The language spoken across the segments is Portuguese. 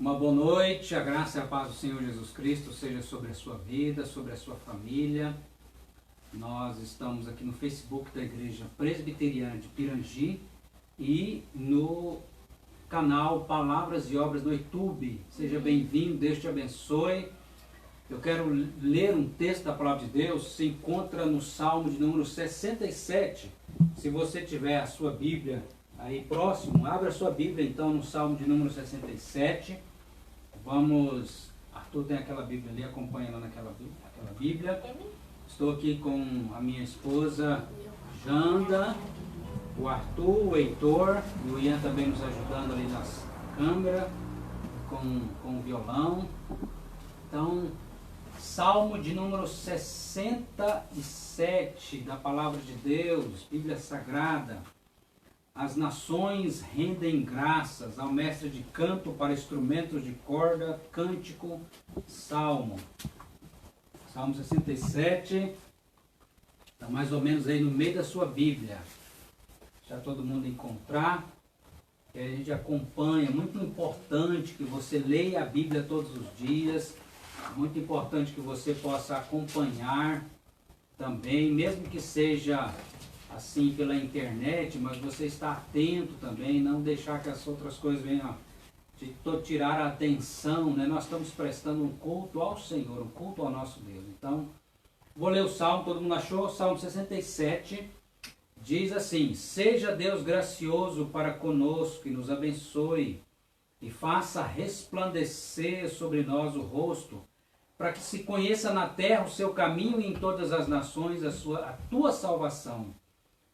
Uma boa noite, a graça e a paz do Senhor Jesus Cristo seja sobre a sua vida, sobre a sua família. Nós estamos aqui no Facebook da Igreja Presbiteriana de Pirangi e no canal Palavras e Obras no YouTube. Seja bem-vindo, Deus te abençoe. Eu quero ler um texto da Palavra de Deus, se encontra no Salmo de número 67. Se você tiver a sua Bíblia aí próximo, abra a sua Bíblia então no Salmo de número 67. Arthur tem aquela Bíblia ali, acompanha lá naquela Bíblia. Estou aqui com a minha esposa Janda, o Arthur, o Heitor e o Ian também nos ajudando ali nas câmeras, com o violão. Então, Salmo de número 67 da Palavra de Deus, Bíblia Sagrada. As nações rendem graças ao mestre de canto para instrumentos de corda, cântico, salmo. Salmo 67, está mais ou menos aí no meio da sua Bíblia. Já todo mundo encontrar, que a gente acompanha. Muito importante que você leia a Bíblia todos os dias. Muito importante que você possa acompanhar também, mesmo que seja assim pela internet, mas você está atento também, não deixar que as outras coisas venham tirar a atenção, né? Nós estamos prestando um culto ao Senhor, um culto ao nosso Deus. Então, vou ler o Salmo, todo mundo achou? Salmo 67, diz assim: seja Deus gracioso para conosco e nos abençoe e faça resplandecer sobre nós o rosto, para que se conheça na terra o seu caminho e em todas as nações a tua salvação.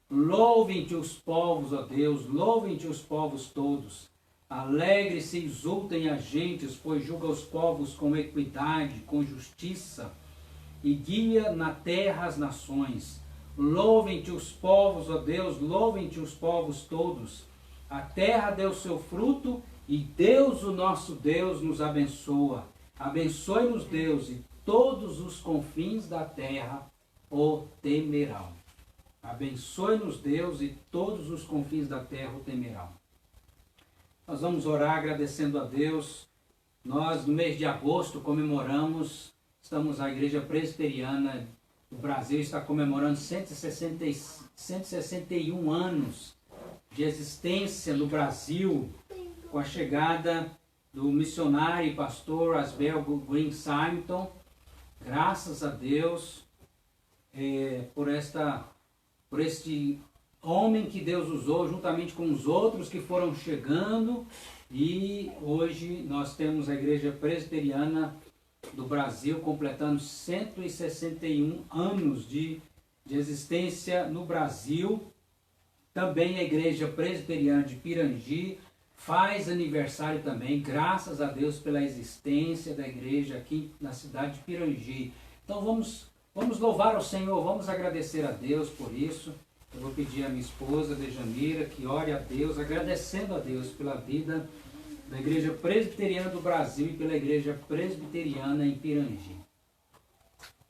Louvem-te os povos, ó Deus, louvem-te os povos todos. Alegre-se e exultem as gentes, pois julga os povos com equidade, com justiça, e guia na terra as nações. Louvem-te os povos, ó Deus, louvem-te os povos todos. A terra deu seu fruto, e Deus, o nosso Deus, nos abençoa. Abençoe-nos, Deus, e todos os confins da terra o temerão. Abençoe-nos, Deus, e todos os confins da terra o temerão. Nós vamos orar agradecendo a Deus. Nós, no mês de agosto, estamos a Igreja Presbiteriana do Brasil, está comemorando 161 anos de existência no Brasil, com a chegada do missionário e pastor Asbel Green Simonton. Graças a Deus por este homem que Deus usou, juntamente com os outros que foram chegando, e hoje nós temos a Igreja Presbiteriana do Brasil completando 161 anos de existência no Brasil. Também a Igreja Presbiteriana de Pirangi faz aniversário também, graças a Deus pela existência da igreja aqui na cidade de Pirangi. Então vamos louvar ao Senhor, vamos agradecer a Deus por isso. Eu vou pedir à minha esposa, Dejamira, que ore a Deus, agradecendo a Deus pela vida da Igreja Presbiteriana do Brasil e pela Igreja Presbiteriana em Pirangi.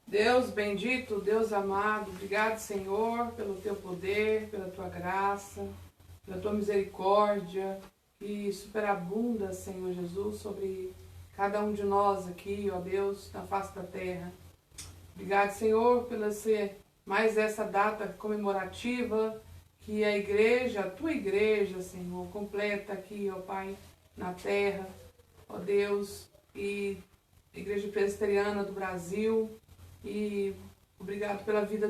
Deus bendito, Deus amado, obrigado, Senhor, pelo teu poder, pela tua graça, pela tua misericórdia, que superabunda, Senhor Jesus, sobre cada um de nós aqui, ó Deus, na face da terra. Obrigado, Senhor, pela mais essa data comemorativa que a igreja, a tua igreja, Senhor, completa aqui, ó Pai, na terra, ó Deus, e Igreja Presbiteriana do Brasil. E obrigado pela vida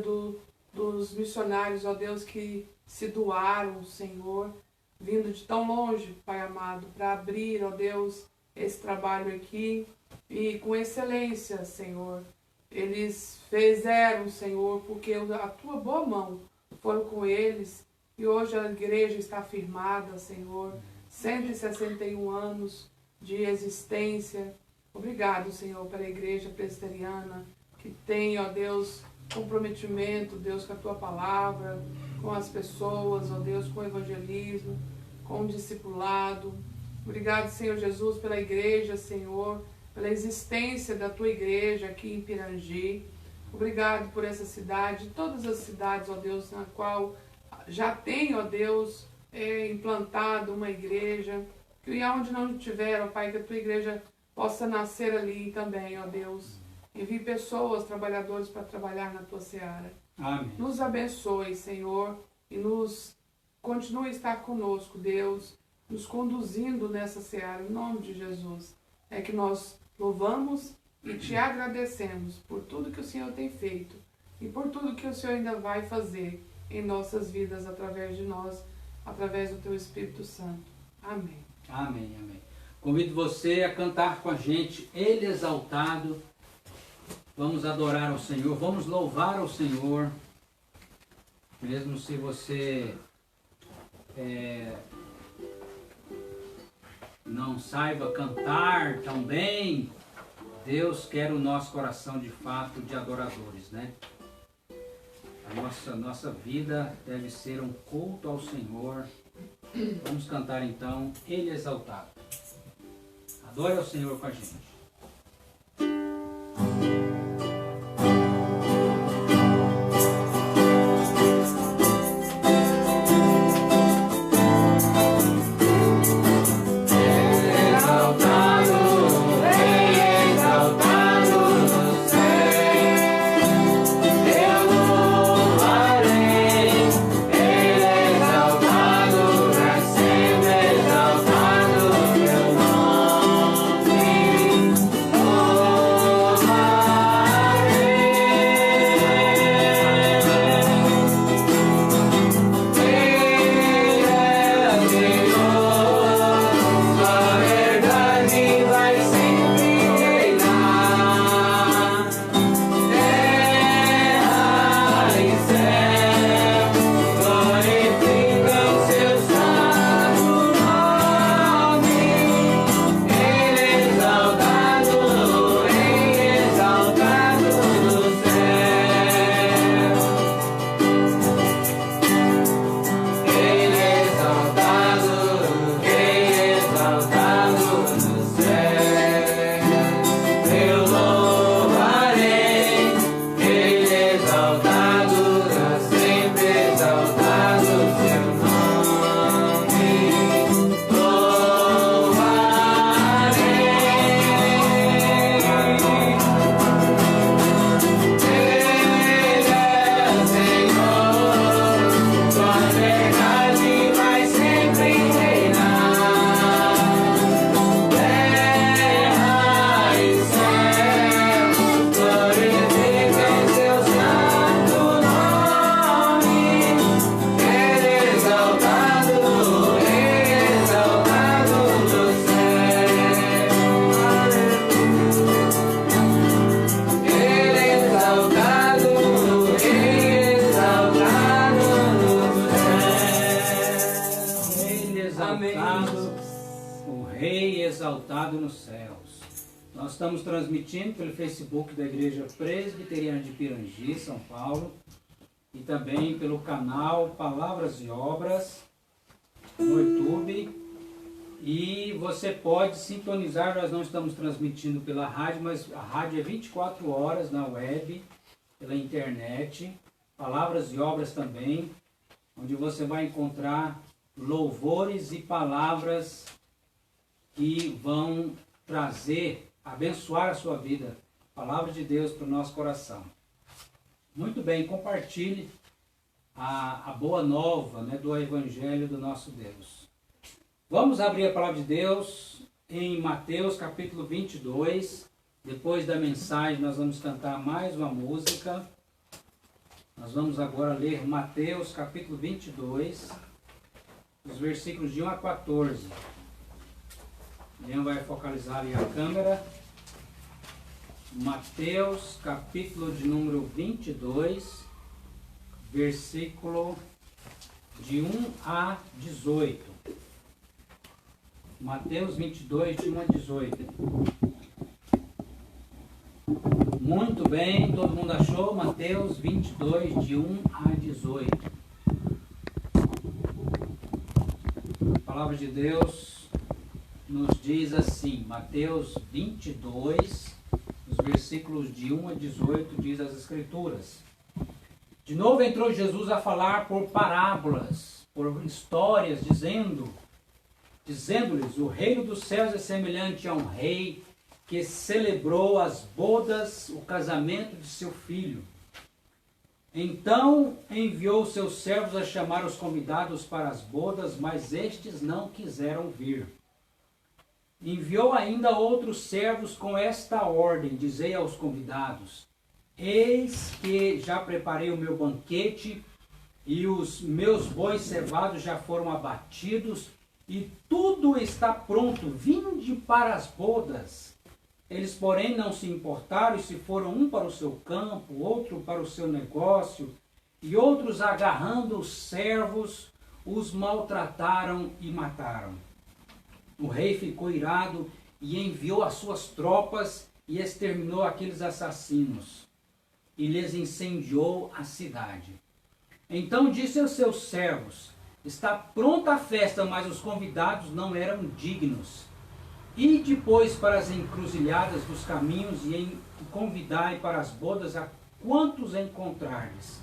dos missionários, ó Deus, que se doaram, Senhor, vindo de tão longe, Pai amado, para abrir, ó Deus, esse trabalho aqui e com excelência, Senhor. Eles fizeram, Senhor, porque a tua boa mão foi com eles e hoje a igreja está firmada, Senhor. 161 anos de existência. Obrigado, Senhor, pela Igreja Presbiteriana que tem, ó Deus, comprometimento, Deus, com a tua palavra, com as pessoas, ó Deus, com o evangelismo, com o discipulado. Obrigado, Senhor Jesus, pela igreja, Senhor, pela existência da tua igreja aqui em Pirangi. Obrigado por essa cidade, todas as cidades, ó Deus, na qual já tem, ó Deus, implantado uma igreja Que aonde não tiver, ó Pai, que a tua igreja possa nascer ali também, ó Deus. Envie pessoas, trabalhadores para trabalhar na tua seara. Amém. Nos abençoe, Senhor, e continue a estar conosco, Deus, nos conduzindo nessa seara, em nome de Jesus. É que nós louvamos e te agradecemos por tudo que o Senhor tem feito e por tudo que o Senhor ainda vai fazer em nossas vidas, através de nós, através do teu Espírito Santo. Amém. Amém, amém. Convido você a cantar com a gente, Ele exaltado. Vamos adorar ao Senhor, vamos louvar ao Senhor. Mesmo se você não saiba cantar tão bem, Deus quer o nosso coração de fato de adoradores, né? A nossa vida deve ser um culto ao Senhor. Vamos cantar então, Ele exaltado. Adore ao Senhor com a gente. Exaltado nos céus. Nós estamos transmitindo pelo Facebook da Igreja Presbiteriana de Pirangi, São Paulo, e também pelo canal Palavras e Obras no YouTube. E você pode sintonizar, nós não estamos transmitindo pela rádio, mas a rádio é 24 horas na web, pela internet, Palavras e Obras também, onde você vai encontrar louvores e palavras que vão trazer, abençoar a sua vida, palavra de Deus para o nosso coração. Muito bem, compartilhe a boa nova, né, do Evangelho do nosso Deus. Vamos abrir a palavra de Deus em Mateus capítulo 22. Depois da mensagem nós vamos cantar mais uma música. Nós vamos agora ler Mateus capítulo 22, os versículos de 1 a 14. Leão vai focalizar ali a câmera. Mateus, capítulo de número 22, versículo de 1 a 18. Mateus 22, de 1 a 18. Muito bem, todo mundo achou? Mateus 22, de 1 a 18. A palavra de Deus nos diz assim, Mateus 22, os versículos de 1 a 18, diz as Escrituras. De novo entrou Jesus a falar por parábolas, por histórias, dizendo: dizendo-lhes: o reino dos céus é semelhante a um rei que celebrou as bodas, o casamento de seu filho. Então enviou seus servos a chamar os convidados para as bodas, mas estes não quiseram vir. Enviou ainda outros servos com esta ordem: dizei aos convidados: eis que já preparei o meu banquete, e os meus bois cevados já foram abatidos, e tudo está pronto, vinde para as bodas. Eles, porém, não se importaram, e se foram um para o seu campo, outro para o seu negócio, e outros, agarrando os servos, os maltrataram e mataram. O rei ficou irado e enviou as suas tropas e exterminou aqueles assassinos, e lhes incendiou a cidade. Então disse aos seus servos: está pronta a festa, mas os convidados não eram dignos. E depois para as encruzilhadas dos caminhos e convidai para as bodas a quantos encontrardes.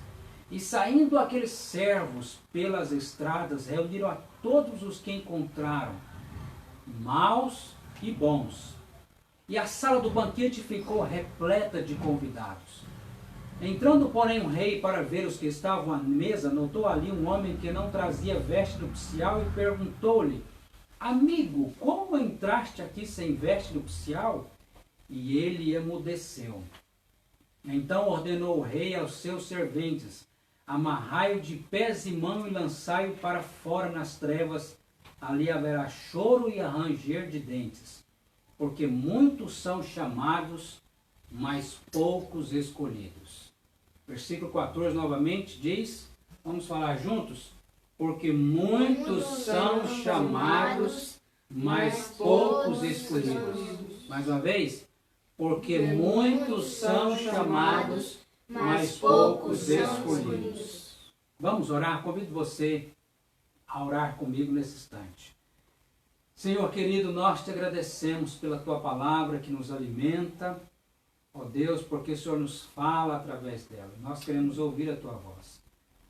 E saindo aqueles servos pelas estradas, reuniram a todos os que encontraram, maus e bons. E a sala do banquete ficou repleta de convidados. Entrando, porém, o rei para ver os que estavam à mesa, notou ali um homem que não trazia veste nupcial e perguntou-lhe: amigo, como entraste aqui sem veste nupcial? E ele emudeceu. Então ordenou o rei aos seus serventes: amarrai-o de pés e mãos e lançai-o para fora nas trevas. Ali haverá choro e ranger de dentes, porque muitos são chamados, mas poucos escolhidos. Versículo 14 novamente diz, vamos falar juntos? Porque muitos são chamados, mas poucos escolhidos. Mais uma vez. Porque muitos são chamados, mas poucos escolhidos. Vamos orar? Convido você a orar comigo nesse instante. Senhor querido, nós te agradecemos pela tua palavra que nos alimenta, ó Deus, porque o Senhor nos fala através dela. Nós queremos ouvir a tua voz.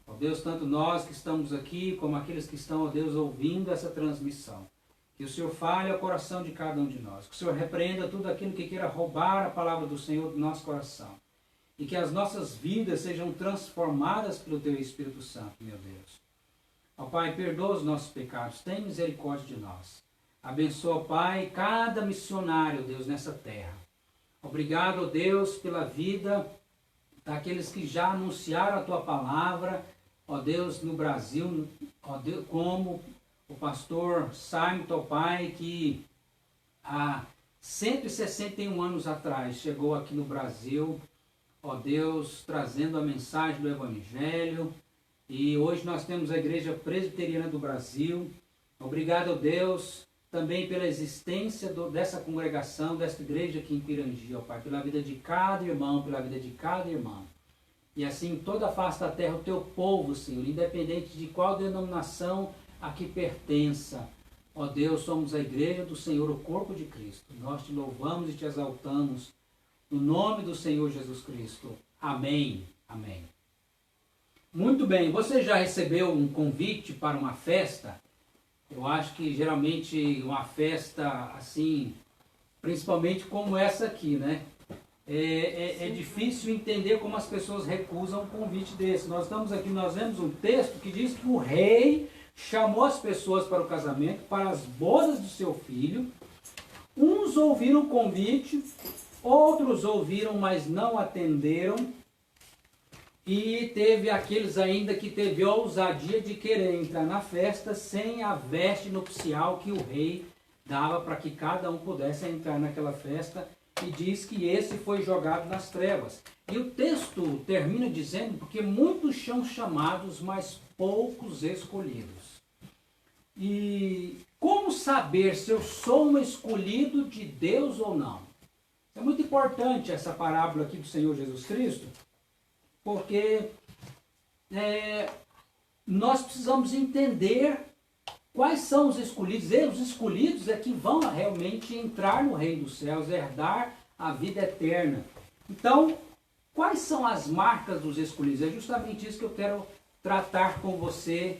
Ó Deus, tanto nós que estamos aqui, como aqueles que estão, ó Deus, ouvindo essa transmissão. Que o Senhor fale ao coração de cada um de nós. Que o Senhor repreenda tudo aquilo que queira roubar a palavra do Senhor do nosso coração. E que as nossas vidas sejam transformadas pelo teu Espírito Santo, meu Deus. Ó Pai, perdoa os nossos pecados. Tem misericórdia de nós. Abençoa, ó Pai, cada missionário, Deus, nessa terra. Obrigado, ó Deus, pela vida daqueles que já anunciaram a tua palavra, ó Deus, no Brasil, ó Deus, como o pastor Simon, ó Pai, que há 161 anos atrás chegou aqui no Brasil, ó Deus, trazendo a mensagem do Evangelho, e hoje nós temos a Igreja Presbiteriana do Brasil. Obrigado, ó Deus, também pela existência dessa congregação, desta igreja aqui em Pirangi, ó Pai, pela vida de cada irmão, pela vida de cada irmã. E assim, toda a face da terra, o teu povo, Senhor, independente de qual denominação a que pertença, ó Deus, somos a igreja do Senhor, o corpo de Cristo. Nós te louvamos e te exaltamos, no nome do Senhor Jesus Cristo. Amém. Amém. Muito bem, você já recebeu um convite para uma festa? Eu acho que geralmente uma festa assim, principalmente como essa aqui, né? É difícil entender como as pessoas recusam um convite desse. Nós estamos aqui, nós vemos um texto que diz que o rei chamou as pessoas para o casamento, para as bodas do seu filho. Uns ouviram o convite, outros ouviram, mas não atenderam. E teve aqueles ainda que teve a ousadia de querer entrar na festa sem a veste nupcial que o rei dava para que cada um pudesse entrar naquela festa, e diz que esse foi jogado nas trevas. E o texto termina dizendo, porque muitos são chamados, mas poucos escolhidos. E como saber se eu sou um escolhido de Deus ou não? É muito importante essa parábola aqui do Senhor Jesus Cristo, porque nós precisamos entender quais são os escolhidos. Os escolhidos é que vão realmente entrar no reino dos céus, herdar a vida eterna. Então, quais são as marcas dos escolhidos? É justamente isso que eu quero tratar com você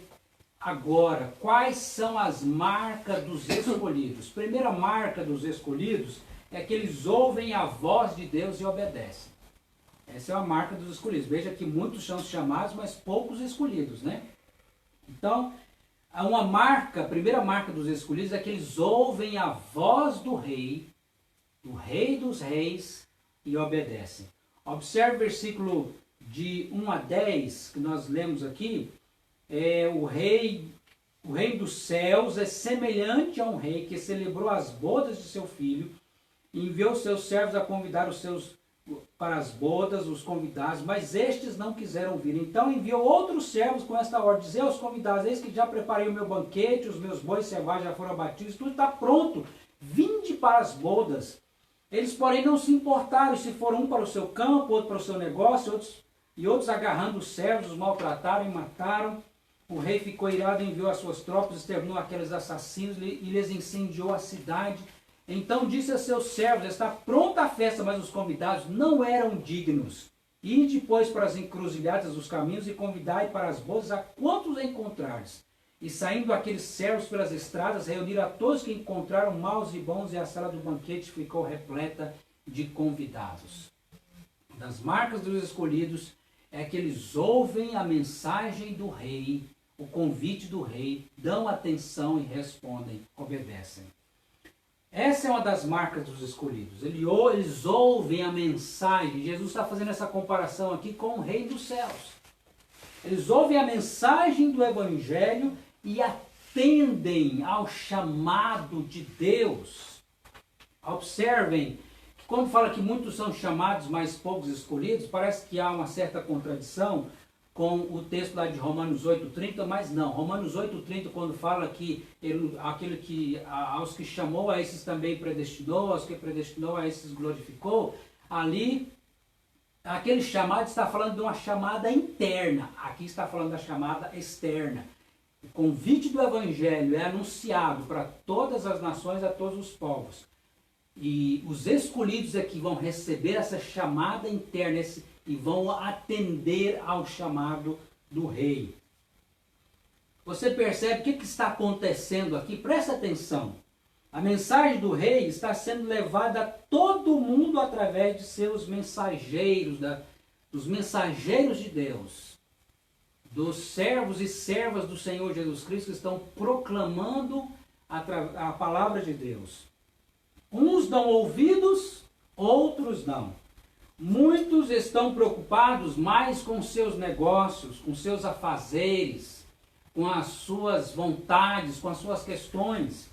agora, quais são as marcas dos escolhidos? Primeira marca dos escolhidos é que eles ouvem a voz de Deus e obedecem. Essa é a marca dos escolhidos. Veja que muitos são chamados, mas poucos escolhidos, né? Então, a primeira marca dos escolhidos é que eles ouvem a voz do Rei dos Reis, e obedecem. Observe o versículo de 1 a 10, que nós lemos aqui. O rei dos céus é semelhante a um rei que celebrou as bodas de seu filho, e enviou seus servos a convidar para as bodas, os convidados, mas estes não quiseram vir. Então enviou outros servos com esta ordem: dizer aos convidados: eis que já preparei o meu banquete, os meus bois selvagens já foram abatidos, tudo está pronto, vinde para as bodas. Eles, porém, não se importaram, e se foram um para o seu campo, outro para o seu negócio, outros agarrando os servos, os maltrataram e mataram. O rei ficou irado, enviou as suas tropas, exterminou aqueles assassinos e lhes incendiou a cidade. Então disse a seus servos: está pronta a festa, mas os convidados não eram dignos. Ide, pois, para as encruzilhadas dos caminhos e convidai para as bodas a quantos encontrares. E saindo aqueles servos pelas estradas, reuniram a todos que encontraram, maus e bons, e a sala do banquete ficou repleta de convidados. Das marcas dos escolhidos é que eles ouvem a mensagem do rei, o convite do rei, dão atenção e respondem, obedecem. Essa é uma das marcas dos escolhidos. Eles ouvem a mensagem. Jesus está fazendo essa comparação aqui com o Rei dos céus. Eles ouvem a mensagem do Evangelho e atendem ao chamado de Deus. Observem que quando fala que muitos são chamados, mas poucos escolhidos, parece que há uma certa contradição com o texto lá de Romanos 8,30, mas não. Romanos 8,30, quando fala que aos que chamou, a esses também predestinou, aos que predestinou, a esses glorificou, ali, aquele chamado está falando de uma chamada interna, aqui está falando da chamada externa. O convite do Evangelho é anunciado para todas as nações, a todos os povos. E os escolhidos é que vão receber essa chamada interna e vão atender ao chamado do rei. Você percebe o que está acontecendo aqui? Presta atenção. A mensagem do rei está sendo levada a todo mundo através de seus mensageiros, dos mensageiros de Deus, dos servos e servas do Senhor Jesus Cristo, que estão proclamando a palavra de Deus. Uns dão ouvidos, outros não. Muitos estão preocupados mais com seus negócios, com seus afazeres, com as suas vontades, com as suas questões.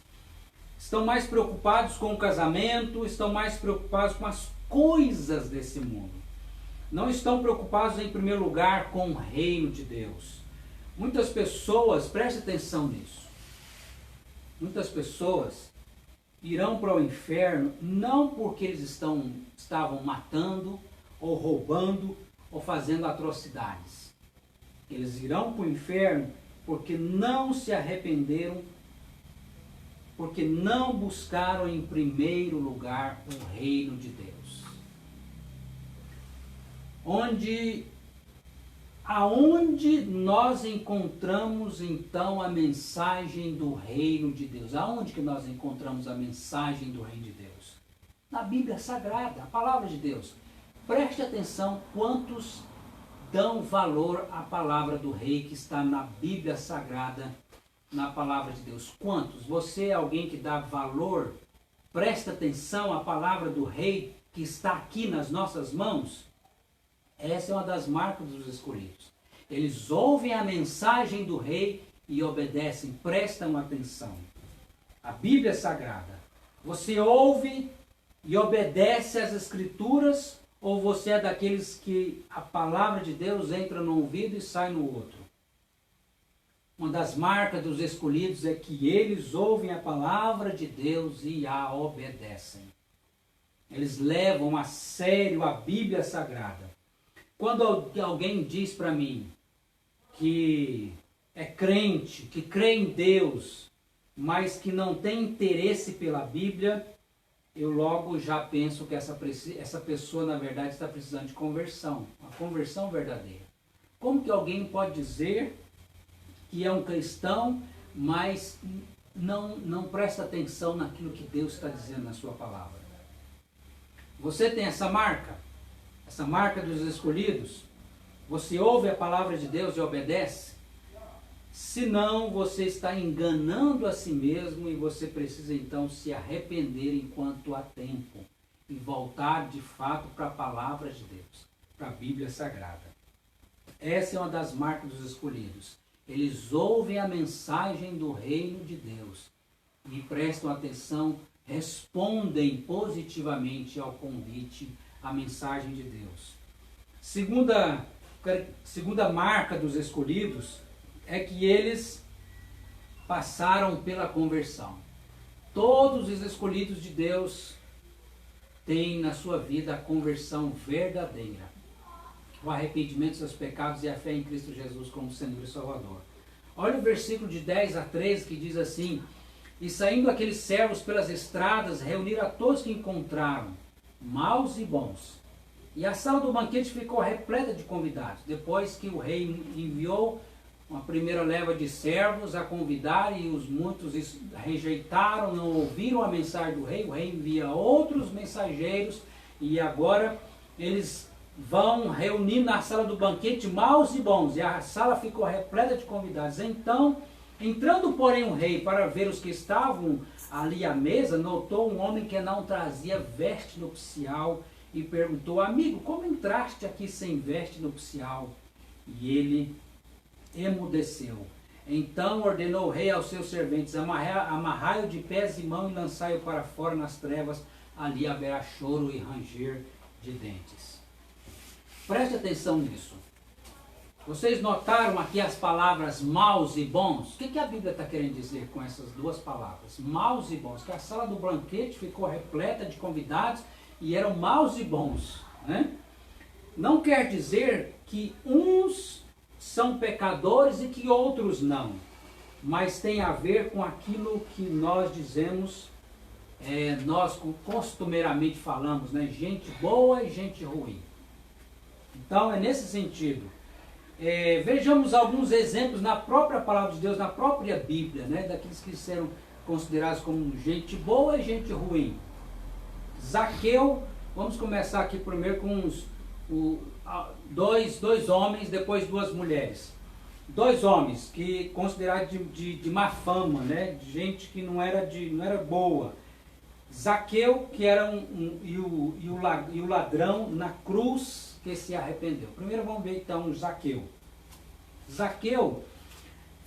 Estão mais preocupados com o casamento, estão mais preocupados com as coisas desse mundo. Não estão preocupados, em primeiro lugar, com o reino de Deus. Muitas pessoas, preste atenção nisso, muitas pessoas irão para o inferno não porque eles estavam matando, ou roubando, ou fazendo atrocidades. Eles irão para o inferno porque não se arrependeram, porque não buscaram em primeiro lugar o reino de Deus. Aonde nós encontramos então a mensagem do reino de Deus? Aonde que nós encontramos a mensagem do reino de Deus? Na Bíblia Sagrada, a palavra de Deus. Preste atenção quantos dão valor à palavra do rei que está na Bíblia Sagrada, na palavra de Deus. Quantos? Você é alguém que dá valor? Presta atenção à palavra do rei que está aqui nas nossas mãos? Essa é uma das marcas dos escolhidos. Eles ouvem a mensagem do rei e obedecem, prestam atenção. A Bíblia Sagrada. Você ouve e obedece às Escrituras, ou você é daqueles que a palavra de Deus entra no ouvido e sai no outro? Uma das marcas dos escolhidos é que eles ouvem a palavra de Deus e a obedecem. Eles levam a sério a Bíblia Sagrada. Quando alguém diz para mim que é crente, que crê em Deus, mas que não tem interesse pela Bíblia, eu logo já penso que essa pessoa, na verdade, está precisando de conversão, uma conversão verdadeira. Como que alguém pode dizer que é um cristão, mas não presta atenção naquilo que Deus está dizendo na sua palavra. Você tem essa marca dos escolhidos? Você ouve a palavra de Deus e obedece? Senão você está enganando a si mesmo e você precisa então se arrepender enquanto há tempo e voltar de fato para a palavra de Deus, para a Bíblia Sagrada. Essa é uma das marcas dos escolhidos. Eles ouvem a mensagem do reino de Deus e prestam atenção, respondem positivamente ao convite, à mensagem de Deus. Segunda marca dos escolhidos é que eles passaram pela conversão. Todos os escolhidos de Deus têm na sua vida a conversão verdadeira, o arrependimento dos seus pecados e a fé em Cristo Jesus como Senhor e Salvador. Olha o versículo de 10 a 13 que diz assim: e saindo aqueles servos pelas estradas, reuniram a todos que encontraram, maus e bons. E a sala do banquete ficou repleta de convidados. Depois que o rei enviou uma primeira leva de servos a convidar, e os muitos rejeitaram, não ouviram a mensagem do rei, o rei envia outros mensageiros, e agora eles vão reunir na sala do banquete maus e bons, e a sala ficou repleta de convidados. Então, entrando porém o rei para ver os que estavam ali à mesa, notou um homem que não trazia veste nupcial e perguntou: amigo, como entraste aqui sem veste nupcial? E ele emudeceu. Então ordenou o rei aos seus serventes: amarrai-o de pés e mãos e lançai-o para fora nas trevas, ali haverá choro e ranger de dentes. Preste atenção nisso. Vocês notaram aqui as palavras maus e bons? O que a Bíblia está querendo dizer com essas duas palavras? Maus e bons. Que a sala do banquete ficou repleta de convidados e eram maus e bons, né? Não quer dizer que uns são pecadores e que outros não, mas tem a ver com aquilo que nós dizemos, nós costumeiramente falamos, né? Gente boa e gente ruim. Então é nesse sentido. Vejamos alguns exemplos na própria palavra de Deus, na própria Bíblia, né? Daqueles que serão considerados como gente boa e gente ruim. Zaqueu, vamos começar aqui primeiro com dois homens, depois duas mulheres. Dois homens que considerados de má fama, né? De gente que não era boa. Zaqueu, que era e o ladrão na cruz que se arrependeu. Primeiro vamos ver então Zaqueu. Zaqueu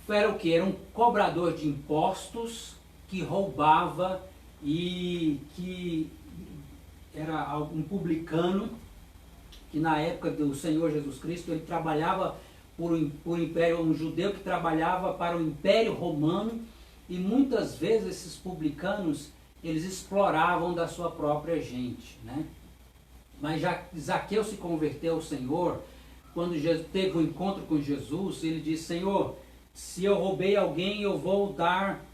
era o que? Era um cobrador de impostos que roubava e que era um publicano que na época do Senhor Jesus Cristo ele trabalhava por império, um judeu que trabalhava para o Império Romano, e muitas vezes esses publicanos eles exploravam da sua própria gente, né? Mas já Zaqueu se converteu ao Senhor quando teve um encontro com Jesus. Ele disse: Senhor, se eu roubei alguém, eu vou dar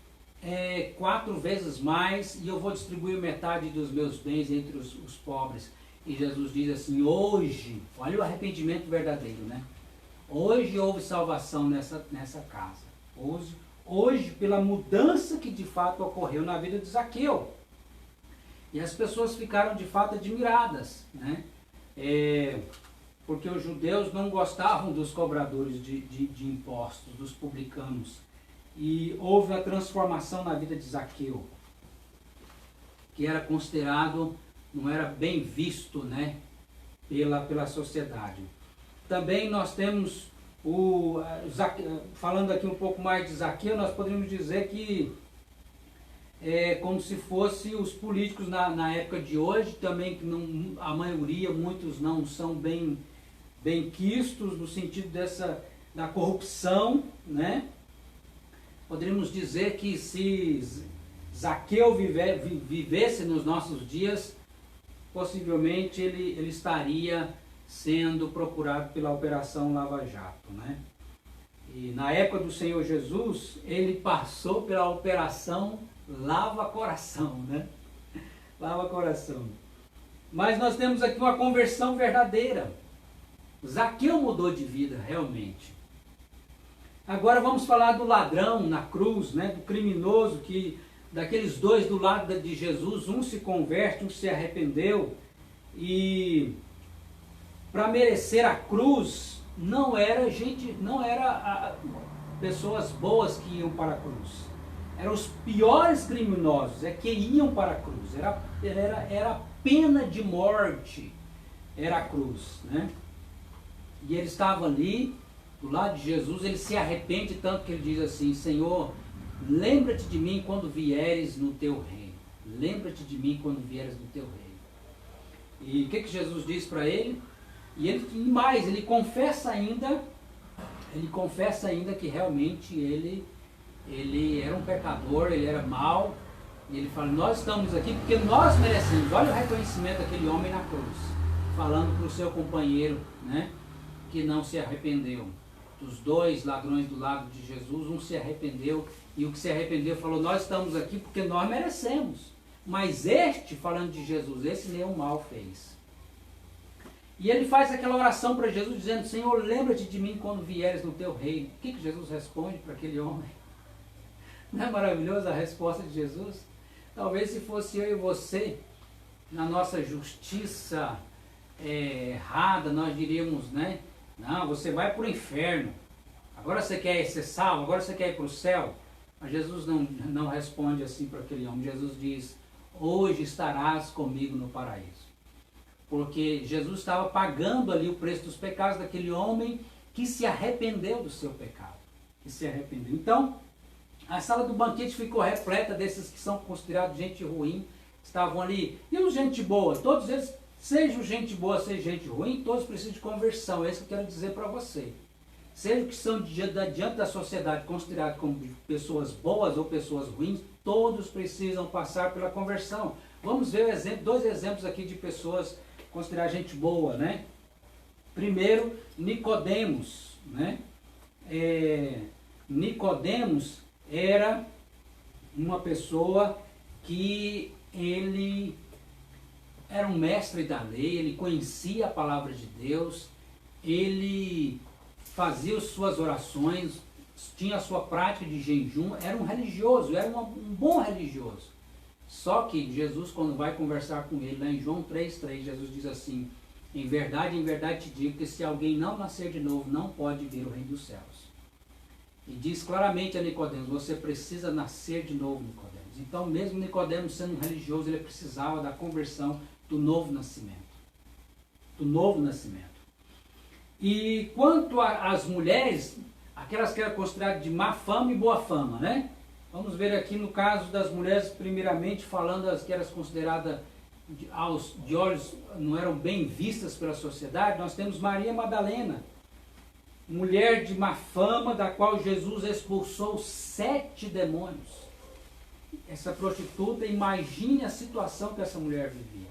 4 vezes mais, e eu vou distribuir metade dos meus bens entre os pobres. E Jesus diz assim: hoje, olha o arrependimento verdadeiro, né? Hoje houve salvação nessa casa. Hoje, pela mudança que de fato ocorreu na vida de Zaqueu. E as pessoas ficaram de fato admiradas, né? Porque os judeus não gostavam dos cobradores de impostos, dos publicanos. E houve a transformação na vida de Zaqueu, que era considerado, não era bem visto, né, pela sociedade. Também nós temos, falando aqui um pouco mais de Zaqueu, nós poderíamos dizer que como se fosse os políticos na época de hoje, também que a maioria, muitos não são bem quistos no sentido da corrupção, né? Poderíamos dizer que se Zaqueu vivesse nos nossos dias, possivelmente ele estaria sendo procurado pela Operação Lava Jato, né? E na época do Senhor Jesus, ele passou pela Operação Lava Coração, né? Lava Coração. Mas nós temos aqui uma conversão verdadeira. Zaqueu mudou de vida, realmente. Agora vamos falar do ladrão na cruz, né? Do criminoso, que daqueles dois do lado de Jesus, um se converte, um se arrependeu, e para merecer a cruz não era pessoas boas que iam para a cruz. Eram os piores criminosos, que iam para a cruz. Era pena de morte, era a cruz, né? E ele estava ali, do lado de Jesus, ele se arrepende tanto que ele diz assim: Senhor, lembra-te de mim quando vieres no teu reino. Lembra-te de mim quando vieres no teu reino. E o que Jesus diz para ele? E mais, ele confessa ainda que realmente ele era um pecador, ele era mau, e ele fala: nós estamos aqui porque nós merecemos. Olha o reconhecimento daquele homem na cruz, falando para o seu companheiro, né, que não se arrependeu. Dos dois ladrões do lado de Jesus, um se arrependeu, e o que se arrependeu falou: nós estamos aqui porque nós merecemos. Mas este, falando de Jesus, esse nenhum mal fez. E ele faz aquela oração para Jesus, dizendo: Senhor, lembra-te de mim quando vieres no teu reino. O que Jesus responde para aquele homem? Não é maravilhosa a resposta de Jesus? Talvez se fosse eu e você, na nossa justiça errada, nós diríamos, né? Não, você vai para o inferno. Agora você quer ser salvo, agora você quer ir para o céu. Mas Jesus não responde assim para aquele homem. Jesus diz: hoje estarás comigo no paraíso. Porque Jesus estava pagando ali o preço dos pecados daquele homem que se arrependeu do seu pecado. Que se arrependeu. Então, a sala do banquete ficou repleta desses que são considerados gente ruim. Estavam ali. E os gente boa? Todos eles, seja gente boa, seja gente ruim, todos precisam de conversão. É isso que eu quero dizer para você. Seja que são diante da sociedade considerados como pessoas boas ou pessoas ruins, todos precisam passar pela conversão. Vamos ver dois exemplos aqui de pessoas consideradas gente boa, né? Primeiro, Nicodemos, né? Nicodemos era uma pessoa que ele era um mestre da lei, ele conhecia a palavra de Deus, ele fazia as suas orações, tinha a sua prática de jejum, era um religioso, era um bom religioso. Só que Jesus, quando vai conversar com ele, lá em João 3,3, Jesus diz assim: em verdade te digo que se alguém não nascer de novo, não pode ver o reino dos céus. E diz claramente a Nicodemos: você precisa nascer de novo, Nicodemos. Então, mesmo Nicodemos sendo um religioso, ele precisava da conversão do novo nascimento. Do novo nascimento. E quanto às mulheres, aquelas que eram consideradas de má fama e boa fama, né? Vamos ver aqui no caso das mulheres, primeiramente falando as que eram consideradas de olhos, não eram bem vistas pela sociedade. Nós temos Maria Madalena, mulher de má fama, da qual Jesus expulsou 7 demônios. Essa prostituta, imagine a situação que essa mulher vivia.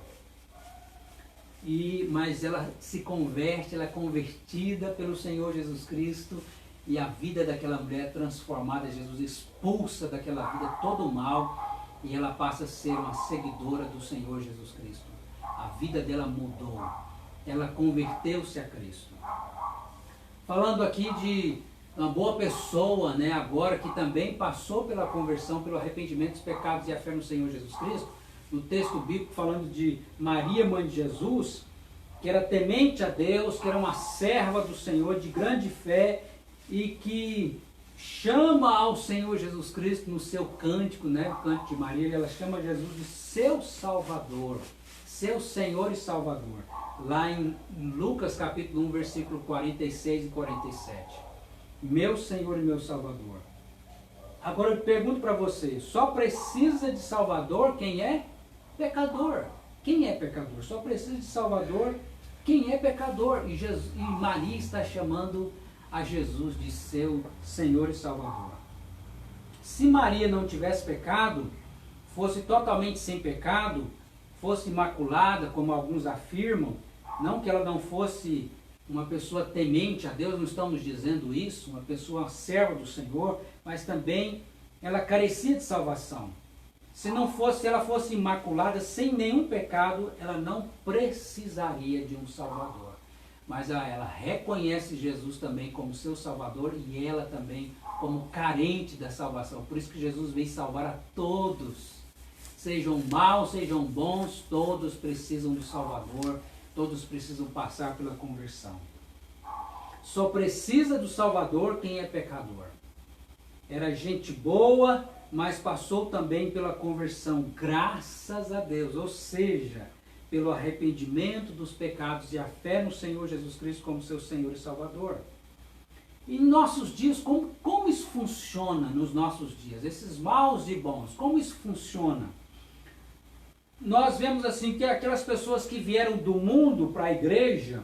Mas ela se converte, ela é convertida pelo Senhor Jesus Cristo, e a vida daquela mulher transformada, Jesus expulsa daquela vida todo o mal, e ela passa a ser uma seguidora do Senhor Jesus Cristo. A vida dela mudou, ela converteu-se a Cristo. Falando aqui de uma boa pessoa, né, agora que também passou pela conversão, pelo arrependimento dos pecados e a fé no Senhor Jesus Cristo, no texto bíblico falando de Maria, mãe de Jesus, que era temente a Deus, que era uma serva do Senhor, de grande fé, e que chama ao Senhor Jesus Cristo no seu cântico, né, o cântico de Maria, ela chama Jesus de seu Salvador, seu Senhor e Salvador, lá em Lucas capítulo 1, versículo 46 e 47. Meu Senhor e meu Salvador. Agora eu pergunto para você, só precisa de Salvador quem é pecador? Quem é pecador? Só precisa de Salvador quem é pecador. E Maria está chamando a Jesus de seu Senhor e Salvador. Se Maria não tivesse pecado, fosse totalmente sem pecado, fosse imaculada, como alguns afirmam, não que ela não fosse uma pessoa temente a Deus, não estamos dizendo isso, uma pessoa serva do Senhor, mas também ela carecia de salvação. Se ela fosse imaculada, sem nenhum pecado, ela não precisaria de um Salvador. mas ela reconhece Jesus também como seu Salvador e ela também como carente da salvação. Por isso que Jesus veio salvar a todos. Sejam maus, sejam bons, todos precisam do Salvador, todos precisam passar pela conversão. Só precisa do Salvador quem é pecador. Era gente boa, mas passou também pela conversão, graças a Deus, ou seja, pelo arrependimento dos pecados e a fé no Senhor Jesus Cristo como seu Senhor e Salvador. E em nossos dias, como isso funciona nos nossos dias? Esses maus e bons, como isso funciona? Nós vemos assim que aquelas pessoas que vieram do mundo para a igreja,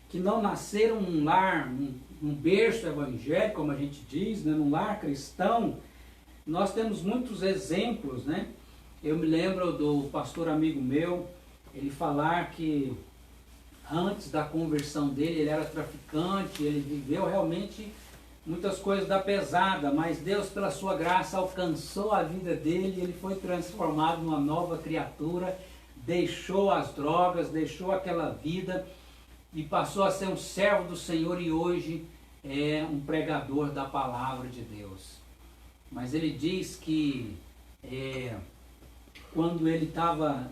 que não nasceram num lar, num berço evangélico, como a gente diz, né, num lar cristão, nós temos muitos exemplos, né? Eu me lembro do pastor amigo meu, ele falar que antes da conversão dele, ele era traficante, ele viveu realmente muitas coisas da pesada, mas Deus, pela sua graça, alcançou a vida dele, ele foi transformado numa nova criatura, deixou as drogas, deixou aquela vida e passou a ser um servo do Senhor e hoje é um pregador da palavra de Deus. Mas ele diz que quando ele estava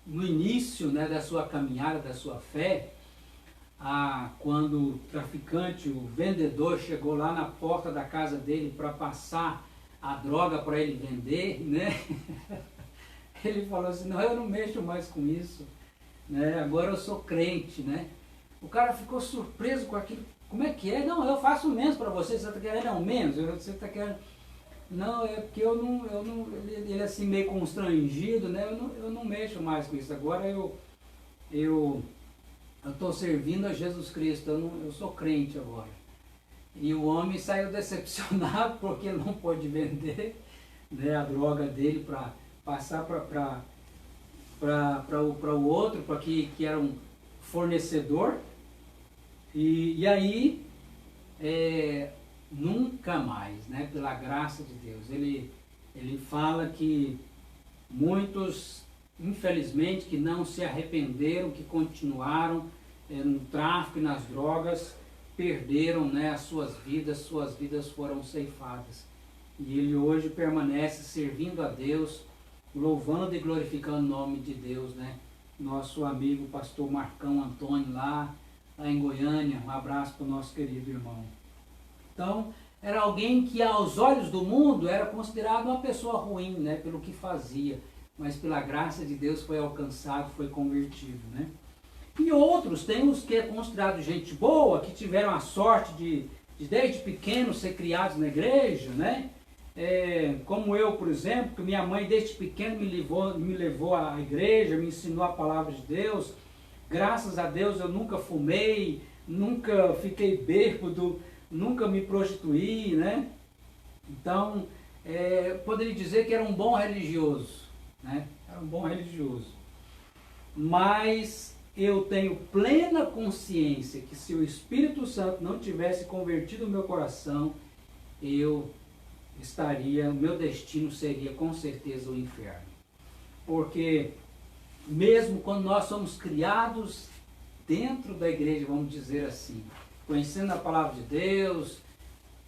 no início, né, da sua caminhada, da sua fé, quando o traficante, o vendedor, chegou lá na porta da casa dele para passar a droga para ele vender, né? Ele falou assim, não, eu não mexo mais com isso, né? Agora eu sou crente, né? O cara ficou surpreso com aquilo. Como é que é? Não, eu faço menos para você. Você está querendo não menos? Você está querendo... Não, é porque eu não... Ele assim meio constrangido, né? Eu não mexo mais com isso. Agora eu estou servindo a Jesus Cristo, eu sou crente agora. E o homem saiu decepcionado porque ele não pôde vender, né, a droga dele para passar para o outro, para que era um fornecedor. E aí, nunca mais, né, pela graça de Deus. Ele fala que muitos, infelizmente, que não se arrependeram, que continuaram no tráfico e nas drogas, perderam, né, as suas vidas foram ceifadas. E ele hoje permanece servindo a Deus, louvando e glorificando o nome de Deus, né? Nosso amigo pastor Marcão Antônio lá em Goiânia, um abraço para o nosso querido irmão. Então, era alguém que aos olhos do mundo era considerado uma pessoa ruim, né, pelo que fazia, mas pela graça de Deus foi alcançado, foi convertido, né? E outros, tem os que é considerado gente boa, que tiveram a sorte de desde pequeno ser criados na igreja, né? Como eu, por exemplo, que minha mãe desde pequeno me levou à igreja, me ensinou a palavra de Deus. Graças a Deus eu nunca fumei, nunca fiquei bêbado, nunca me prostituí, né? Então, poderia dizer que era um bom religioso, né? Era um bom religioso. Mas eu tenho plena consciência que se o Espírito Santo não tivesse convertido o meu coração, o meu destino seria com certeza o inferno. Porque mesmo quando nós somos criados dentro da igreja, vamos dizer assim, conhecendo a palavra de Deus,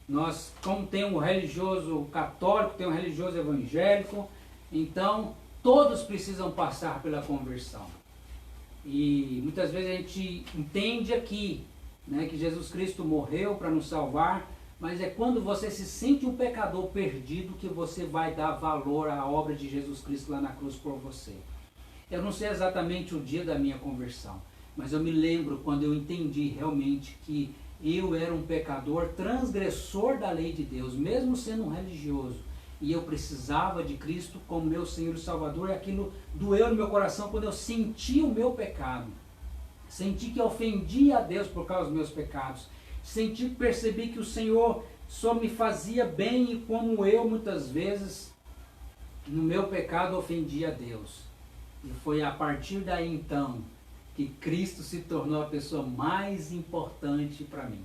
nós, como tem um religioso católico, tem um religioso evangélico, então todos precisam passar pela conversão. E muitas vezes a gente entende aqui, né, que Jesus Cristo morreu para nos salvar, mas é quando você se sente um pecador perdido que você vai dar valor à obra de Jesus Cristo lá na cruz por você. Eu não sei exatamente o dia da minha conversão, mas eu me lembro quando eu entendi realmente que eu era um pecador transgressor da lei de Deus, mesmo sendo um religioso. E eu precisava de Cristo como meu Senhor e Salvador, e aquilo doeu no meu coração quando eu senti o meu pecado. Senti que eu ofendia a Deus por causa dos meus pecados. Percebi que o Senhor só me fazia bem e como eu muitas vezes, no meu pecado, ofendia a Deus. E foi a partir daí então que Cristo se tornou a pessoa mais importante para mim.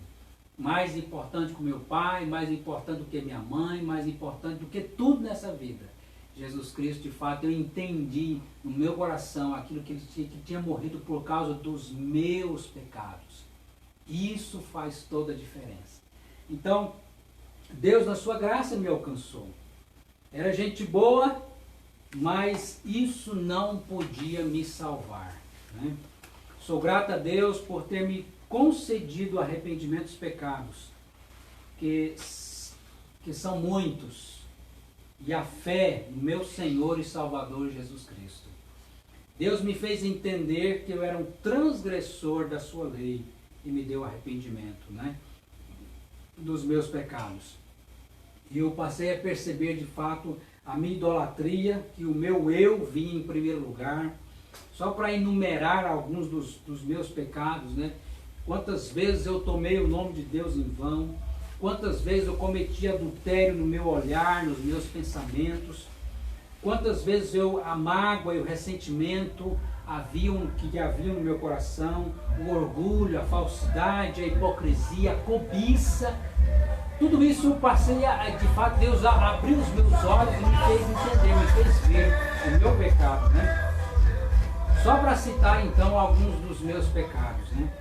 Mais importante que o meu pai, mais importante do que minha mãe, mais importante do que tudo nessa vida. Jesus Cristo, de fato, eu entendi no meu coração aquilo que ele tinha morrido por causa dos meus pecados. Isso faz toda a diferença. Então, Deus, na sua graça, me alcançou. Era gente boa, mas isso não podia me salvar, né? Sou grato a Deus por ter me concedido arrependimento dos pecados, que são muitos, e a fé no meu Senhor e Salvador Jesus Cristo. Deus me fez entender que eu era um transgressor da sua lei e me deu arrependimento, né, dos meus pecados. E eu passei a perceber de fato a minha idolatria, que o meu eu vinha em primeiro lugar. Só para enumerar alguns dos meus pecados, né? Quantas vezes eu tomei o nome de Deus em vão, quantas vezes eu cometi adultério no meu olhar, nos meus pensamentos, quantas vezes a mágoa e o ressentimento que havia no meu coração, o orgulho, a falsidade, a hipocrisia, a cobiça. Tudo isso eu passei de fato, Deus abriu os meus olhos e me fez entender, me fez ver o meu pecado, né? Só para citar então alguns dos meus pecados, né?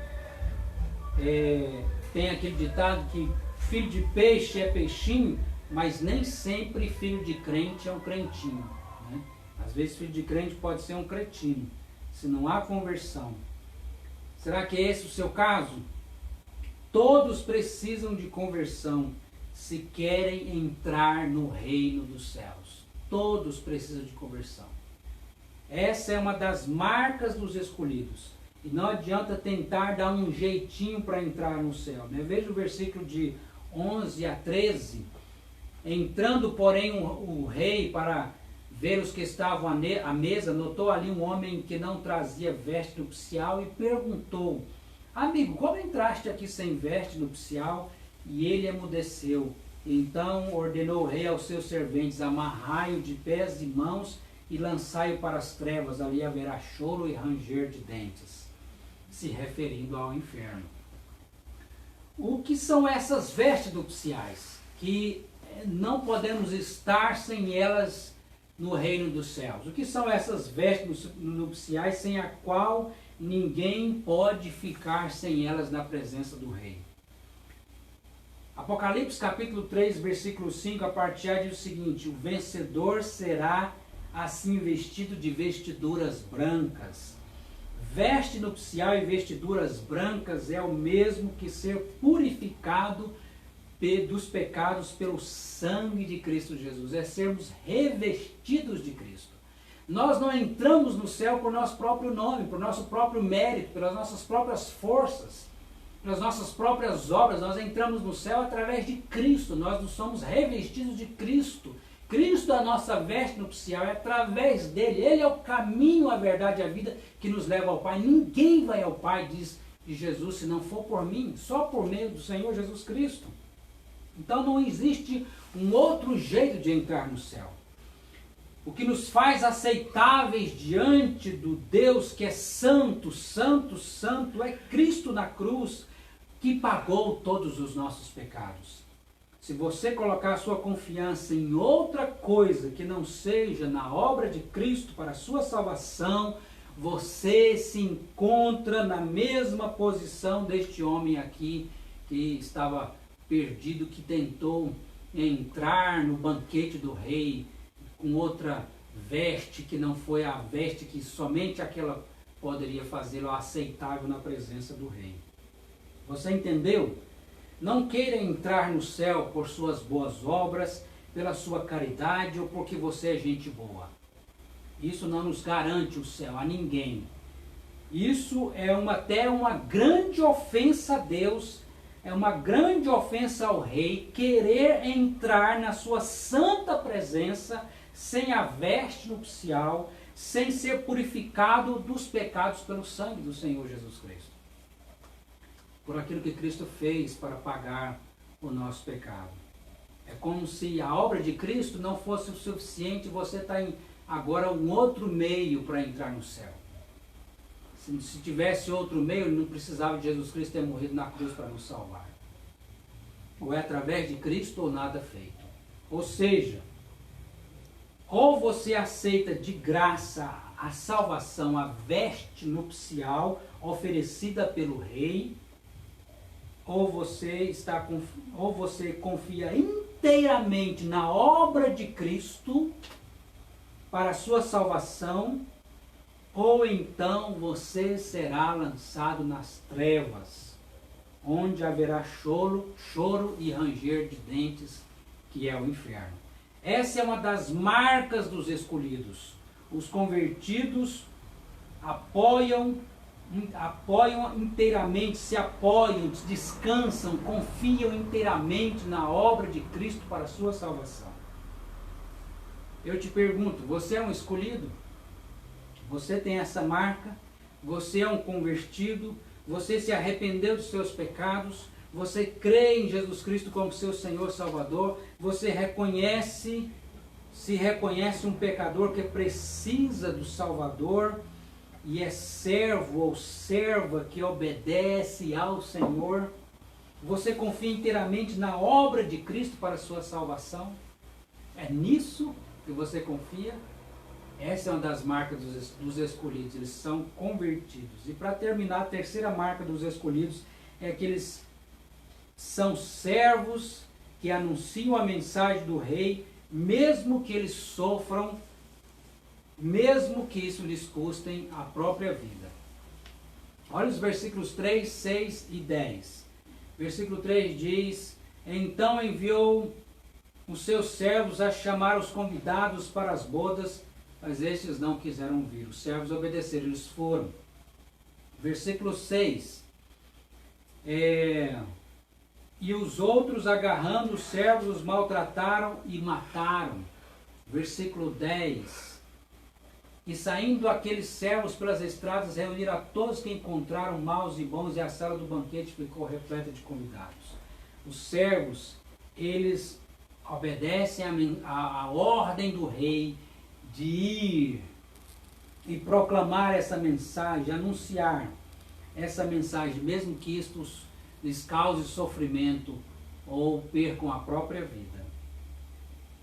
Tem aquele ditado que filho de peixe é peixinho, mas nem sempre filho de crente é um crentinho, né? Às vezes filho de crente pode ser um cretino, se não há conversão. Será que é esse o seu caso? Todos precisam de conversão se querem entrar no reino dos céus. Todos precisam de conversão. Essa é uma das marcas dos escolhidos. E não adianta tentar dar um jeitinho para entrar no céu, né? Veja o versículo de 11 a 13. Entrando, porém, o rei para ver os que estavam à mesa, notou ali um homem que não trazia veste nupcial e perguntou: amigo, como entraste aqui sem veste nupcial? E ele emudeceu. Então ordenou o rei aos seus serventes: amarrai-o de pés e mãos e lançai-o para as trevas, ali haverá choro e ranger de dentes, se referindo ao inferno. O que são essas vestes nupciais? Que não podemos estar sem elas no reino dos céus. O que são essas vestes nupciais sem a qual ninguém pode ficar sem elas na presença do rei? Apocalipse capítulo 3, versículo 5, a partir diz o seguinte: o vencedor será assim vestido de vestiduras brancas. Veste nupcial e vestiduras brancas é o mesmo que ser purificado dos pecados pelo sangue de Cristo Jesus. É sermos revestidos de Cristo. Nós não entramos no céu por nosso próprio nome, por nosso próprio mérito, pelas nossas próprias forças, pelas nossas próprias obras. Nós entramos no céu através de Cristo. Nós nos somos revestidos de Cristo. Cristo é a nossa veste nupcial, é através dele. Ele é o caminho, a verdade e a vida que nos leva ao Pai. Ninguém vai ao Pai, diz de Jesus, se não for por mim, só por meio do Senhor Jesus Cristo. Então não existe um outro jeito de entrar no céu. O que nos faz aceitáveis diante do Deus que é santo, santo, santo, é Cristo na cruz, que pagou todos os nossos pecados. Se você colocar a sua confiança em outra coisa que não seja na obra de Cristo para a sua salvação, você se encontra na mesma posição deste homem aqui que estava perdido, que tentou entrar no banquete do rei com outra veste que não foi a veste que somente aquela poderia fazê-lo aceitável na presença do rei. Você entendeu? Não queira entrar no céu por suas boas obras, pela sua caridade ou porque você é gente boa. Isso não nos garante o céu a ninguém. Isso é até uma grande ofensa a Deus, é uma grande ofensa ao rei querer entrar na sua santa presença sem a veste nupcial, sem ser purificado dos pecados pelo sangue do Senhor Jesus Cristo. Por aquilo que Cristo fez para pagar o nosso pecado. É como se a obra de Cristo não fosse o suficiente, você está em agora um outro meio para entrar no céu. Se tivesse outro meio, ele não precisava de Jesus Cristo ter morrido na cruz para nos salvar. Ou é através de Cristo ou nada feito. Ou seja, Ou você aceita de graça a salvação, a veste nupcial oferecida pelo rei, ou você confia inteiramente na obra de Cristo para a sua salvação, ou então você será lançado nas trevas, onde haverá choro e ranger de dentes, que é o inferno. Essa é uma das marcas dos escolhidos. Os convertidos apoiam inteiramente, se apoiam, descansam, confiam inteiramente na obra de Cristo para a sua salvação. Eu te pergunto, você é um escolhido? Você tem essa marca? Você é um convertido? Você se arrependeu dos seus pecados? Você crê em Jesus Cristo como seu Senhor Salvador? Você se reconhece um pecador que precisa do Salvador e é servo ou serva que obedece ao Senhor? Você confia inteiramente na obra de Cristo para a sua salvação? É nisso que você confia? Essa é uma das marcas dos escolhidos, eles são convertidos. E para terminar, a terceira marca dos escolhidos é que eles são servos que anunciam a mensagem do rei, mesmo que eles sofram, mesmo que isso lhes custe a própria vida. Olha os versículos 3, 6 e 10. Versículo 3 diz: então enviou os seus servos a chamar os convidados para as bodas, mas estes não quiseram vir. Os servos obedeceram, eles foram. Versículo 6. E os outros, agarrando os servos, os maltrataram e mataram. Versículo 10. E saindo aqueles servos pelas estradas, reuniram a todos que encontraram, maus e bons, e a sala do banquete ficou repleta de convidados. Os servos, eles obedecem a ordem do rei de ir e proclamar essa mensagem, anunciar essa mensagem, mesmo que isto lhes cause sofrimento ou percam a própria vida.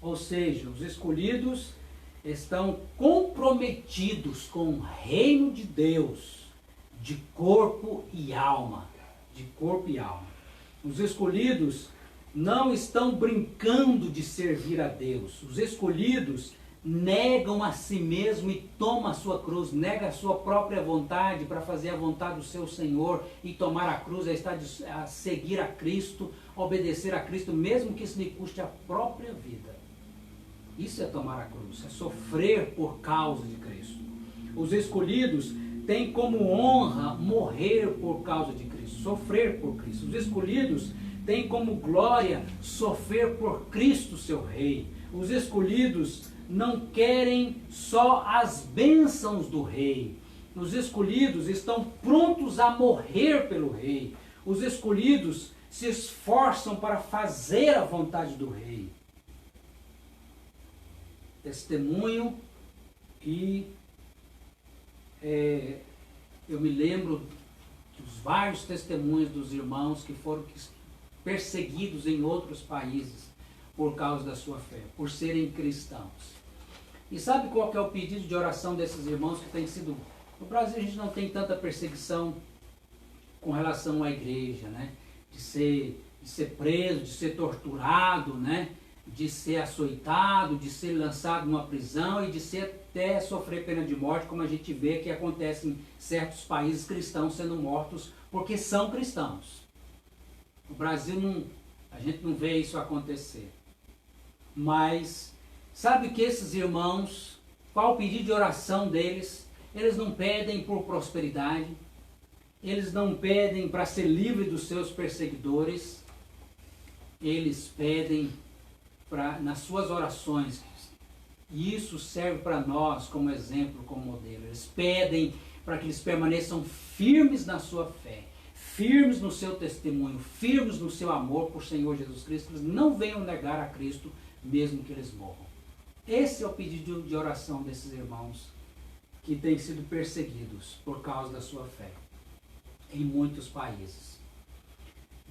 Ou seja, os escolhidos estão comprometidos com o reino de Deus, de corpo e alma. De corpo e alma. Os escolhidos não estão brincando de servir a Deus. Os escolhidos negam a si mesmo e tomam a sua cruz, negam a sua própria vontade para fazer a vontade do seu Senhor e tomar a cruz, a seguir a Cristo, obedecer a Cristo, mesmo que isso lhe custe a própria vida. Isso é tomar a cruz, é sofrer por causa de Cristo. Os escolhidos têm como honra morrer por causa de Cristo, sofrer por Cristo. Os escolhidos têm como glória sofrer por Cristo, seu Rei. Os escolhidos não querem só as bênçãos do Rei. Os escolhidos estão prontos a morrer pelo Rei. Os escolhidos se esforçam para fazer a vontade do Rei. Testemunho e eu me lembro dos vários testemunhos dos irmãos que foram perseguidos em outros países por causa da sua fé, por serem cristãos. E sabe qual que é o pedido de oração desses irmãos que tem sido... No Brasil a gente não tem tanta perseguição com relação à igreja, né? De ser preso, de ser torturado, né? De ser açoitado, de ser lançado numa prisão e de ser até sofrer pena de morte, como a gente vê que acontece em certos países cristãos sendo mortos porque são cristãos. No Brasil a gente não vê isso acontecer. Mas sabe que esses irmãos, qual o pedido de oração deles? Eles não pedem por prosperidade, eles não pedem para ser livre dos seus perseguidores, eles pedem nas suas orações, e isso serve para nós como exemplo, como modelo. Eles pedem para que eles permaneçam firmes na sua fé, firmes no seu testemunho, firmes no seu amor por Senhor Jesus Cristo, que eles não venham negar a Cristo, mesmo que eles morram. Esse é o pedido de oração desses irmãos que têm sido perseguidos por causa da sua fé em muitos países.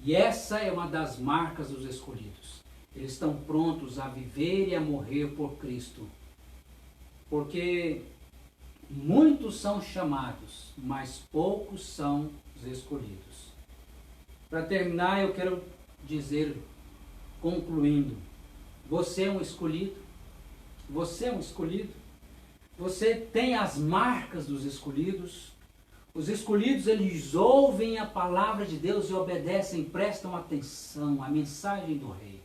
E essa é uma das marcas dos escolhidos. Eles estão prontos a viver e a morrer por Cristo, porque muitos são chamados, mas poucos são os escolhidos. Para terminar, eu quero dizer, concluindo, você é um escolhido, você é um escolhido, você tem as marcas dos escolhidos. Os escolhidos, eles ouvem a palavra de Deus e obedecem, prestam atenção à mensagem do Rei.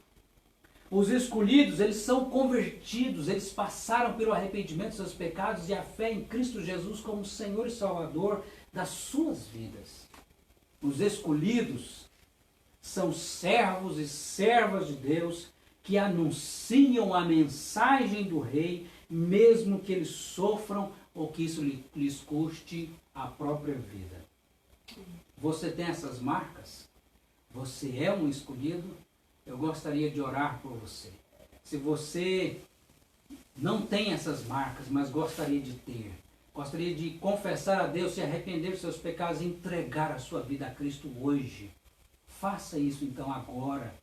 Os escolhidos, eles são convertidos, eles passaram pelo arrependimento dos seus pecados e a fé em Cristo Jesus como Senhor e Salvador das suas vidas. Os escolhidos são servos e servas de Deus que anunciam a mensagem do Rei, mesmo que eles sofram ou que isso lhes custe a própria vida. Você tem essas marcas? Você é um escolhido? Eu gostaria de orar por você. Se você não tem essas marcas, mas gostaria de ter, gostaria de confessar a Deus, se arrepender dos seus pecados e entregar a sua vida a Cristo hoje, faça isso então agora,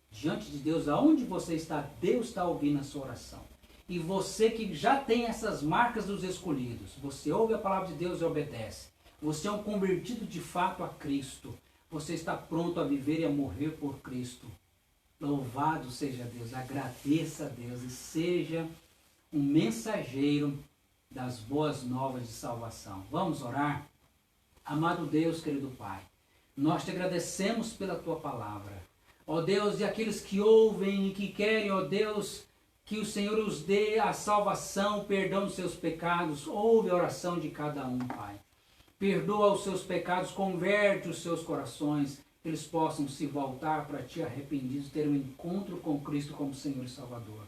diante de Deus, aonde você está, Deus está ouvindo a sua oração. E você que já tem essas marcas dos escolhidos, você ouve a palavra de Deus e obedece. Você é um convertido de fato a Cristo. Você está pronto a viver e a morrer por Cristo. Louvado seja Deus, agradeça a Deus e seja um mensageiro das boas novas de salvação. Vamos orar? Amado Deus, querido Pai, nós te agradecemos pela Tua palavra. Ó Deus, e aqueles que ouvem e que querem, ó Deus, que o Senhor os dê a salvação, perdão dos seus pecados. Ouve a oração de cada um, Pai. Perdoa os seus pecados, converte os seus corações, que eles possam se voltar para Ti arrependidos, ter um encontro com Cristo como Senhor e Salvador.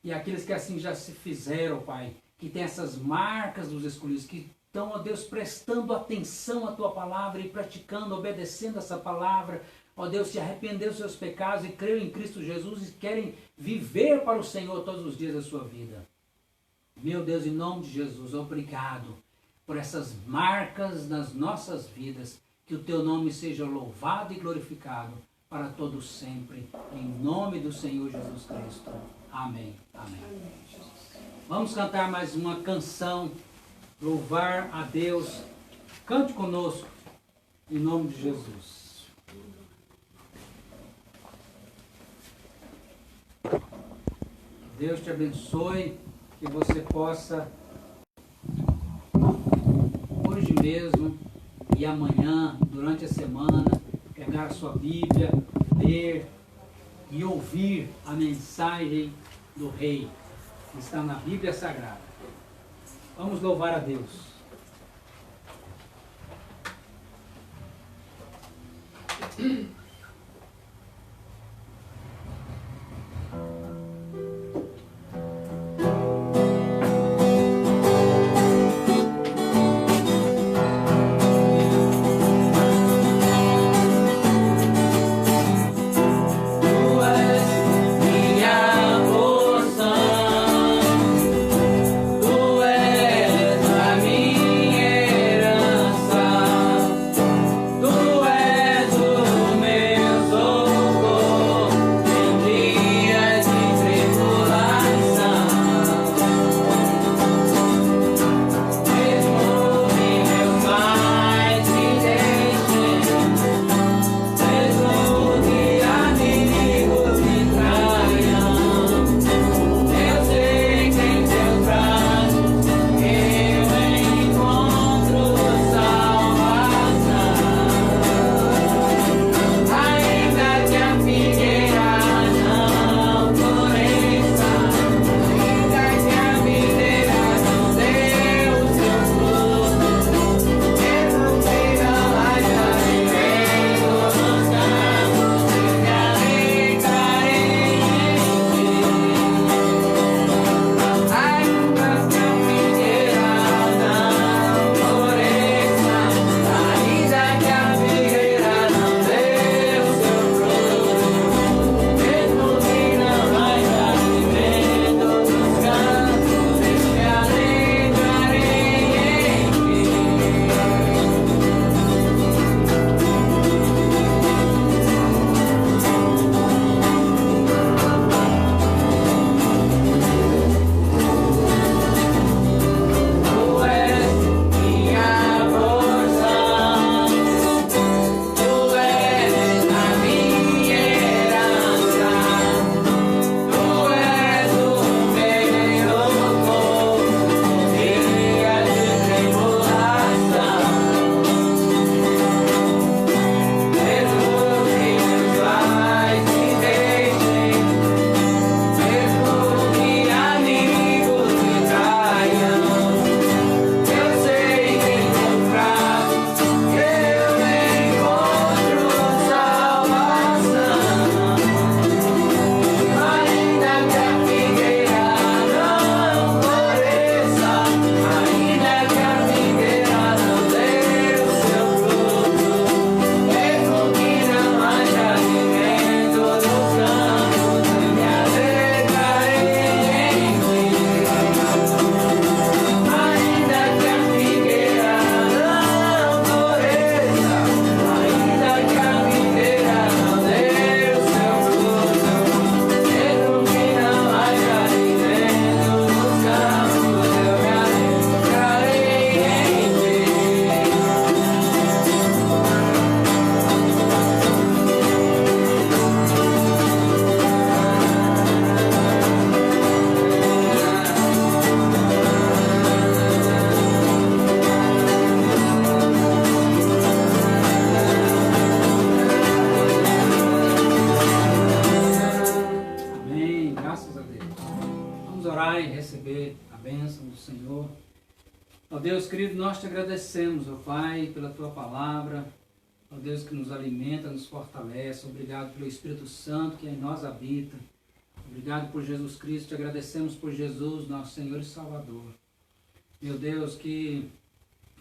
E aqueles que assim já se fizeram, Pai, que tem essas marcas dos escolhidos, que estão, ó Deus, prestando atenção à Tua palavra e praticando, obedecendo essa palavra, ó Deus, se arrepender dos seus pecados e creram em Cristo Jesus e querem viver para o Senhor todos os dias da sua vida. Meu Deus, em nome de Jesus, obrigado por essas marcas nas nossas vidas. Que o Teu nome seja louvado e glorificado para todos sempre. Em nome do Senhor Jesus Cristo. Amém. Amém. Vamos cantar mais uma canção. Louvar a Deus. Cante conosco. Em nome de Jesus. Deus te abençoe. Que você possa hoje mesmo e amanhã, durante a semana, pegar a sua Bíblia, ler e ouvir a mensagem do Rei, que está na Bíblia Sagrada. Vamos louvar a Deus. Tu és o meu bênção do Senhor. Ó Deus querido, nós te agradecemos, ó Pai, pela tua palavra, ó Deus que nos alimenta, nos fortalece. Obrigado pelo Espírito Santo que em nós habita. Obrigado por Jesus Cristo, te agradecemos por Jesus, nosso Senhor e Salvador. Meu Deus, que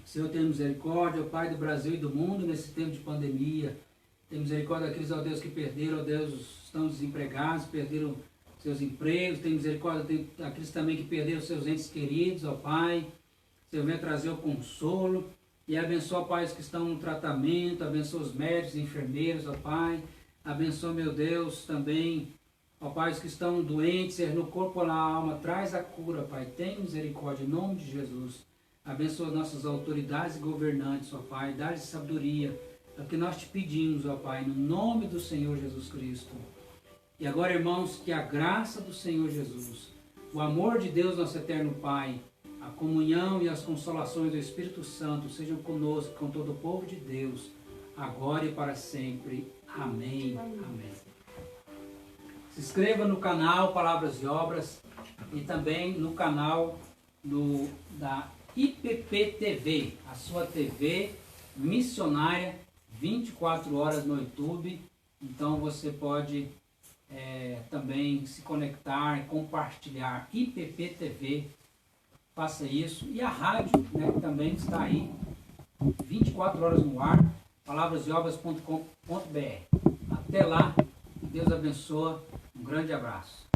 o Senhor tenha misericórdia, ó Pai do Brasil e do mundo nesse tempo de pandemia. Tem misericórdia daqueles, ó Deus, que perderam, ó Deus, estão desempregados, perderam seus empregos. Tem misericórdia daqueles também que perderam seus entes queridos, ó Pai. Senhor, venha trazer o consolo e abençoa, ó Pai, os que estão no tratamento, abençoa os médicos e enfermeiros, ó Pai. Abençoa, meu Deus, também, ó Pai, os que estão doentes, seja no corpo ou na alma, traz a cura, Pai. Tem misericórdia, em nome de Jesus. Abençoa nossas autoridades e governantes, ó Pai. Dá-lhes sabedoria. É o que nós te pedimos, ó Pai, no nome do Senhor Jesus Cristo. E agora, irmãos, que a graça do Senhor Jesus, o amor de Deus, nosso eterno Pai, a comunhão e as consolações do Espírito Santo sejam conosco, com todo o povo de Deus, agora e para sempre. Amém. Amém. Se inscreva no canal Palavras e Obras e também no canal da IPP TV, a sua TV missionária, 24 horas no YouTube. Então você pode também se conectar e compartilhar. IPP TV, faça isso. E a rádio, né, que também está aí 24 horas no ar, palavrasdeobras.com.br. Até lá, Deus abençoe, um grande abraço.